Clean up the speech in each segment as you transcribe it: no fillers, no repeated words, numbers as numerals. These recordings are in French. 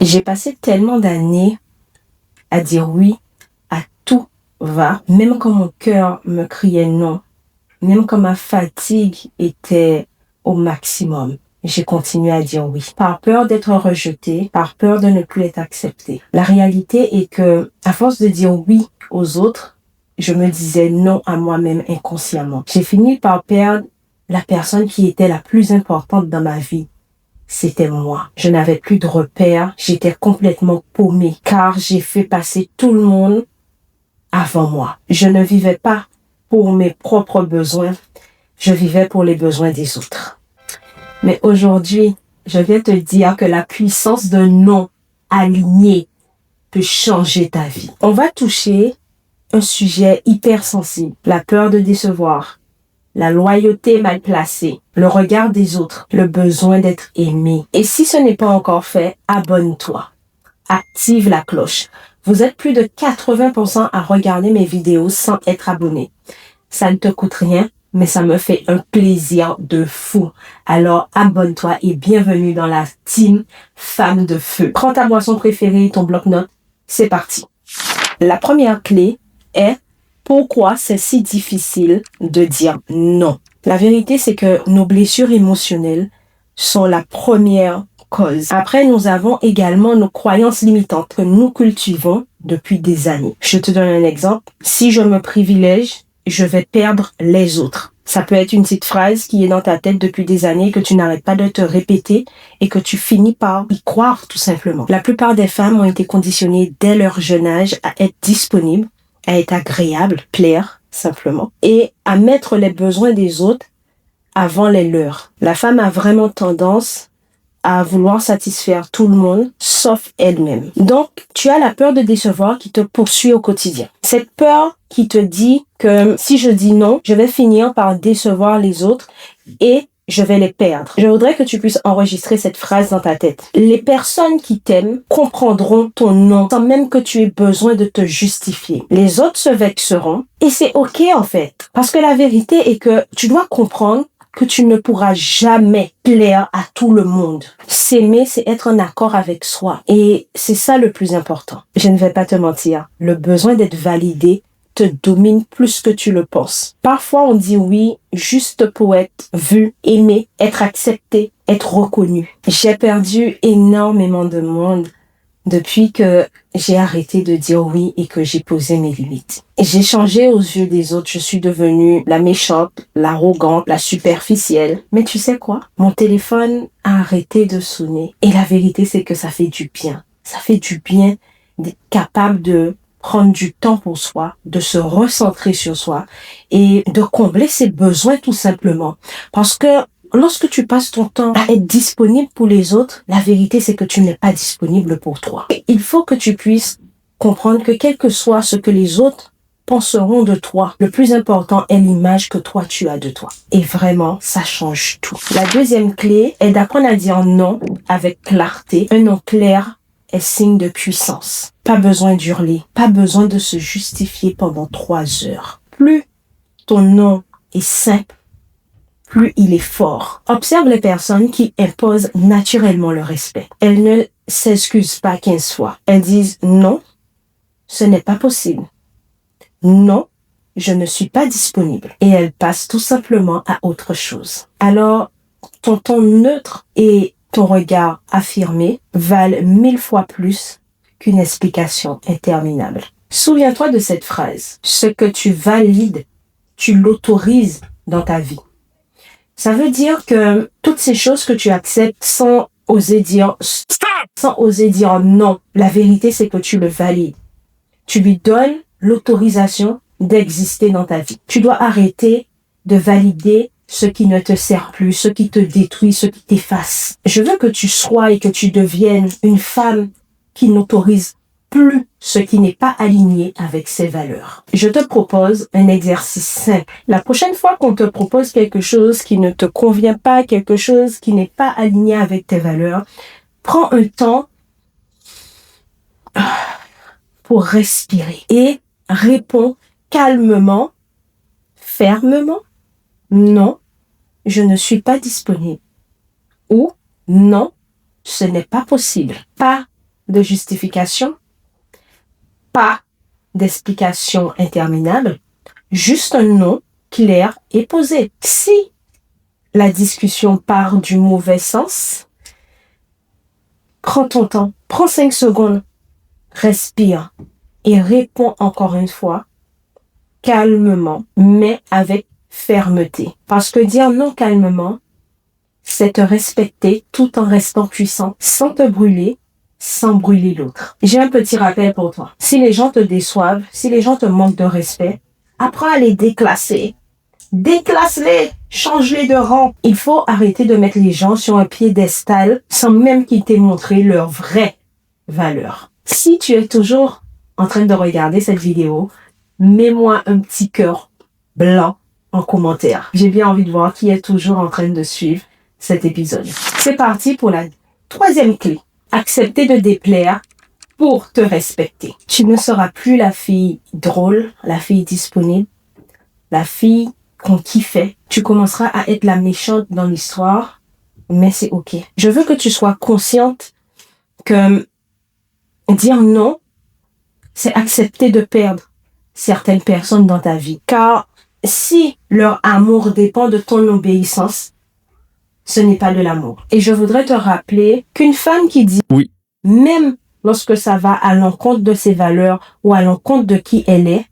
J'ai passé tellement d'années à dire oui à tout va, même quand mon cœur me criait non, même quand ma fatigue était au maximum. J'ai continué à dire oui, par peur d'être rejetée, par peur de ne plus être acceptée. La réalité est que, à force de dire oui aux autres, je me disais non à moi-même inconsciemment. J'ai fini par perdre la personne qui était la plus importante dans ma vie. C'était moi. Je n'avais plus de repères, j'étais complètement paumée, car j'ai fait passer tout le monde avant moi. Je ne vivais pas pour mes propres besoins, je vivais pour les besoins des autres. Mais aujourd'hui, je viens te dire que la puissance d'un non aligné peut changer ta vie. On va toucher un sujet hyper sensible, la peur de décevoir, la loyauté mal placée, le regard des autres, le besoin d'être aimé. Et si ce n'est pas encore fait, abonne-toi. Active la cloche. Vous êtes plus de 80% à regarder mes vidéos sans être abonné. Ça ne te coûte rien, mais ça me fait un plaisir de fou. Alors abonne-toi et bienvenue dans la team Femme de Feu. Prends ta boisson préférée, ton bloc-notes. C'est parti. La première clé est pourquoi c'est si difficile de dire non. La vérité, c'est que nos blessures émotionnelles sont la première cause. Après, nous avons également nos croyances limitantes que nous cultivons depuis des années. Je te donne un exemple. Si je me privilège, je vais perdre les autres. Ça peut être une petite phrase qui est dans ta tête depuis des années que tu n'arrêtes pas de te répéter et que tu finis par y croire tout simplement. La plupart des femmes ont été conditionnées dès leur jeune âge à être disponibles, à être agréables, plaire simplement, et à mettre les besoins des autres avant les leurs. La femme a vraiment tendance à vouloir satisfaire tout le monde, sauf elle-même. Donc, tu as la peur de décevoir qui te poursuit au quotidien. Cette peur qui te dit que si je dis non, je vais finir par décevoir les autres et je vais les perdre. Je voudrais que tu puisses enregistrer cette phrase dans ta tête. Les personnes qui t'aiment comprendront ton non sans même que tu aies besoin de te justifier. Les autres se vexeront et c'est ok en fait. Parce que la vérité est que tu dois comprendre que tu ne pourras jamais plaire à tout le monde. S'aimer, c'est être en accord avec soi. Et c'est ça le plus important. Je ne vais pas te mentir. Le besoin d'être validé te domine plus que tu le penses. Parfois, on dit oui juste pour être vu, aimé, être accepté, être reconnu. J'ai perdu énormément de monde depuis que j'ai arrêté de dire oui et que j'ai posé mes limites. J'ai changé aux yeux des autres, je suis devenue la méchante, l'arrogante, la superficielle. Mais tu sais quoi? Mon téléphone a arrêté de sonner. Et la vérité, c'est que ça fait du bien. Ça fait du bien d'être capable de prendre du temps pour soi, de se recentrer sur soi et de combler ses besoins tout simplement. Parce que lorsque tu passes ton temps à être disponible pour les autres, la vérité, c'est que tu n'es pas disponible pour toi. Il faut que tu puisses comprendre que quel que soit ce que les autres penseront de toi, le plus important est l'image que toi tu as de toi. Et vraiment, ça change tout. La deuxième clé est d'apprendre à dire non avec clarté. Un non clair est signe de puissance. Pas besoin d'hurler, pas besoin de se justifier pendant 3 heures. Plus ton non est simple, plus il est fort. Observe les personnes qui imposent naturellement le respect. Elles ne s'excusent pas 15 fois. Elles disent non, ce n'est pas possible. Non, je ne suis pas disponible. Et elles passent tout simplement à autre chose. Alors, ton ton neutre et ton regard affirmé valent 1000 fois plus qu'une explication interminable. Souviens-toi de cette phrase. Ce que tu valides, tu l'autorises dans ta vie. Ça veut dire que toutes ces choses que tu acceptes sans oser dire stop, sans oser dire non, la vérité c'est que tu le valides. Tu lui donnes l'autorisation d'exister dans ta vie. Tu dois arrêter de valider ce qui ne te sert plus, ce qui te détruit, ce qui t'efface. Je veux que tu sois et que tu deviennes une femme qui n'autorise plus ce qui n'est pas aligné avec ses valeurs. Je te propose un exercice simple. La prochaine fois qu'on te propose quelque chose qui ne te convient pas, quelque chose qui n'est pas aligné avec tes valeurs, prends un temps pour respirer et réponds calmement, fermement, non, je ne suis pas disponible. Ou non, ce n'est pas possible. Pas de justification, pas d'explication interminable, juste un non clair et posé. Si la discussion part du mauvais sens, prends ton temps, prends 5 secondes, respire et réponds encore une fois, calmement, mais avec fermeté. Parce que dire non calmement, c'est te respecter tout en restant puissant, sans te brûler, sans brûler l'autre. J'ai un petit rappel pour toi. Si les gens te déçoivent, si les gens te manquent de respect, apprends à les déclasser. Déclasse-les, change-les de rang. Il faut arrêter de mettre les gens sur un piédestal sans même qu'ils t'aient montré leur vraie valeur. Si tu es toujours en train de regarder cette vidéo, mets-moi un petit cœur blanc en commentaire. J'ai bien envie de voir qui est toujours en train de suivre cet épisode. C'est parti pour la 3e clé. Accepter de déplaire pour te respecter. Tu ne seras plus la fille drôle, la fille disponible, la fille qu'on kiffait. Tu commenceras à être la méchante dans l'histoire, mais c'est ok. Je veux que tu sois consciente que dire non, c'est accepter de perdre certaines personnes dans ta vie. Car si leur amour dépend de ton obéissance, ce n'est pas de l'amour. Et je voudrais te rappeler qu'une femme qui dit oui, même lorsque ça va à l'encontre de ses valeurs ou à l'encontre de qui elle est,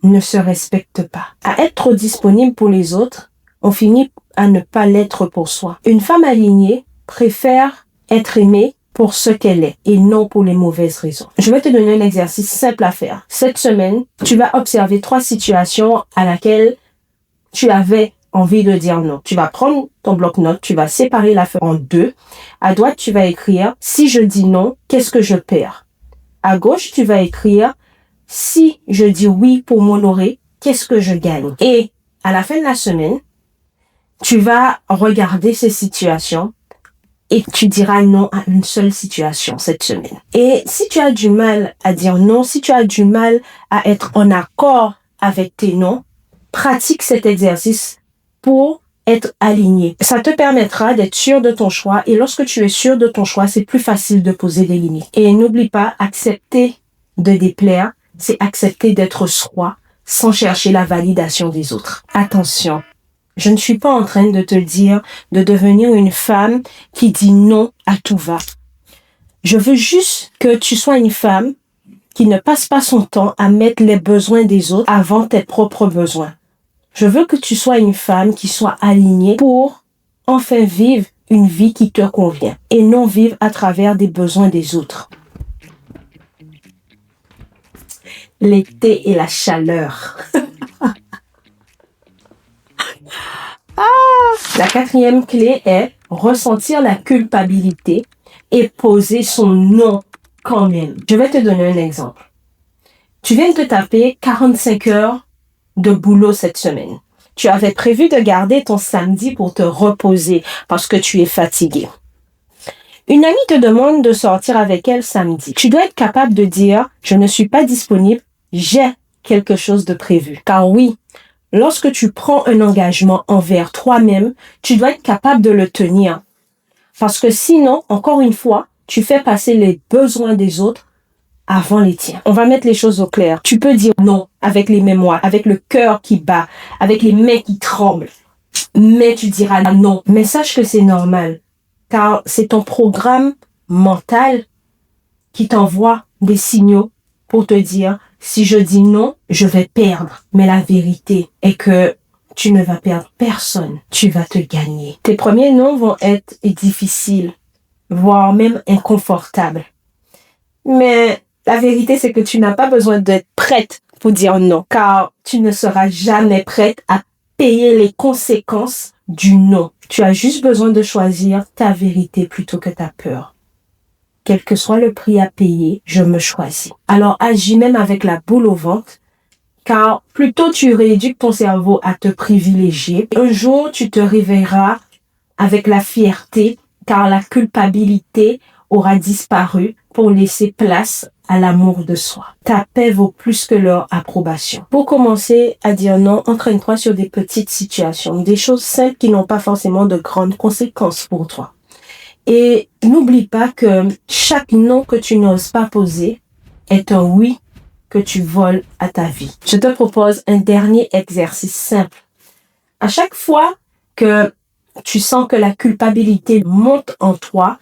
ne se respecte pas. À être trop disponible pour les autres, on finit à ne pas l'être pour soi. Une femme alignée préfère être aimée pour ce qu'elle est et non pour les mauvaises raisons. Je vais te donner un exercice simple à faire. Cette semaine, tu vas observer 3 situations à laquelle tu avais envie de dire non. Tu vas prendre ton bloc-notes, tu vas séparer la feuille en 2. À droite, tu vas écrire « Si je dis non, qu'est-ce que je perds ?» À gauche, tu vas écrire « Si je dis oui pour m'honorer, qu'est-ce que je gagne ?» Et à la fin de la semaine, tu vas regarder ces situations et tu diras non à une seule situation cette semaine. Et si tu as du mal à dire non, si tu as du mal à être en accord avec tes non, pratique cet exercice pour être aligné. Ça te permettra d'être sûr de ton choix et lorsque tu es sûr de ton choix, c'est plus facile de poser des limites. Et n'oublie pas, accepter de déplaire, c'est accepter d'être soi sans chercher la validation des autres. Attention, je ne suis pas en train de te dire de devenir une femme qui dit non à tout va. Je veux juste que tu sois une femme qui ne passe pas son temps à mettre les besoins des autres avant tes propres besoins. Je veux que tu sois une femme qui soit alignée pour enfin vivre une vie qui te convient et non vivre à travers des besoins des autres. L'été et la chaleur. La 4e clé est ressentir la culpabilité et poser son non quand même. Je vais te donner un exemple. Tu viens de te taper 45 heures de boulot cette semaine. Tu avais prévu de garder ton samedi pour te reposer parce que tu es fatigué. Une amie te demande de sortir avec elle samedi. Tu dois être capable de dire « Je ne suis pas disponible, j'ai quelque chose de prévu. » Car oui, lorsque tu prends un engagement envers toi-même, tu dois être capable de le tenir. Parce que sinon, encore une fois, tu fais passer les besoins des autres avant les tiens. On va mettre les choses au clair. Tu peux dire non avec les mémoires, avec le cœur qui bat, avec les mains qui tremblent. Mais tu diras non. Mais sache que c'est normal. Car c'est ton programme mental qui t'envoie des signaux pour te dire si je dis non, je vais perdre. Mais la vérité est que tu ne vas perdre personne. Tu vas te gagner. Tes premiers non vont être difficiles, voire même inconfortables. Mais la vérité, c'est que tu n'as pas besoin d'être prête pour dire non, car tu ne seras jamais prête à payer les conséquences du non. Tu as juste besoin de choisir ta vérité plutôt que ta peur. Quel que soit le prix à payer, je me choisis. Alors agis même avec la boule au ventre, car plus tôt tu rééduques ton cerveau à te privilégier, un jour tu te réveilleras avec la fierté, car la culpabilité aura disparu pour laisser place à l'amour de soi. Ta paix vaut plus que leur approbation. Pour commencer à dire non, entraîne-toi sur des petites situations, des choses simples qui n'ont pas forcément de grandes conséquences pour toi. Et N'oublie pas que chaque non que tu n'oses pas poser est un oui que tu voles à ta vie. Je te propose un dernier exercice simple. À chaque fois que tu sens que la culpabilité monte en toi,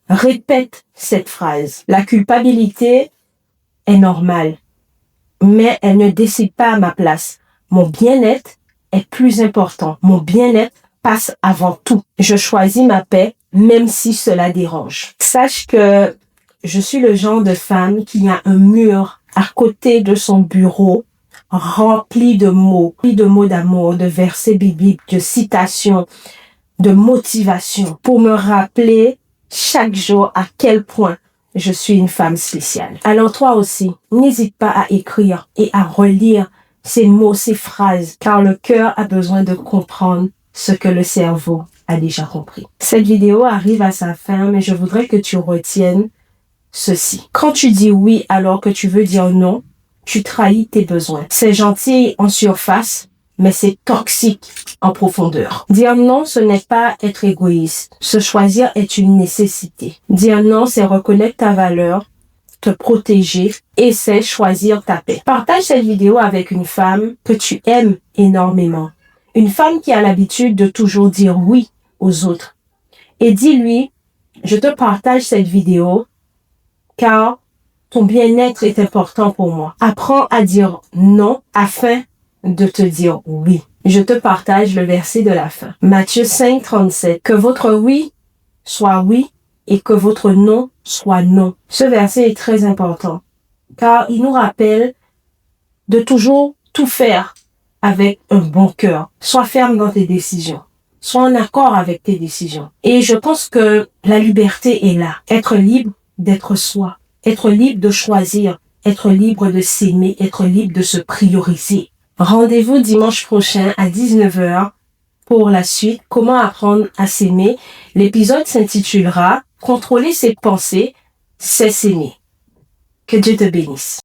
répète cette phrase. La culpabilité est normale, mais elle ne décide pas à ma place. Mon bien-être est plus important. Mon bien-être passe avant tout. Je choisis ma paix, même si cela dérange. Sache que je suis le genre de femme qui a un mur à côté de son bureau rempli de mots d'amour, de versets bibliques, de citations, de motivation pour me rappeler chaque jour à quel point je suis une femme spéciale. Alors toi aussi, n'hésite pas à écrire et à relire ces mots, ces phrases, car le cœur a besoin de comprendre ce que le cerveau a déjà compris. Cette vidéo arrive à sa fin, mais je voudrais que tu retiennes ceci. Quand tu dis oui alors que tu veux dire non, tu trahis tes besoins. C'est gentil en surface, mais c'est toxique en profondeur. Dire non, ce n'est pas être égoïste. Se choisir est une nécessité. Dire non, c'est reconnaître ta valeur, te protéger et c'est choisir ta paix. Partage cette vidéo avec une femme que tu aimes énormément. Une femme qui a l'habitude de toujours dire oui aux autres. Et dis-lui, je te partage cette vidéo car ton bien-être est important pour moi. Apprends à dire non afin de te dire oui. Je te partage le verset de la fin. Matthieu 5, 37. Que votre oui soit oui et que votre non soit non. Ce verset est très important car il nous rappelle de toujours tout faire avec un bon cœur. Sois ferme dans tes décisions. Sois en accord avec tes décisions. Et je pense que la liberté est là. Être libre d'être soi. Être libre de choisir. Être libre de s'aimer. Être libre de se prioriser. Rendez-vous dimanche prochain à 19h pour la suite. Comment apprendre à s'aimer. L'épisode s'intitulera « Contrôler ses pensées, c'est s'aimer ». Que Dieu te bénisse.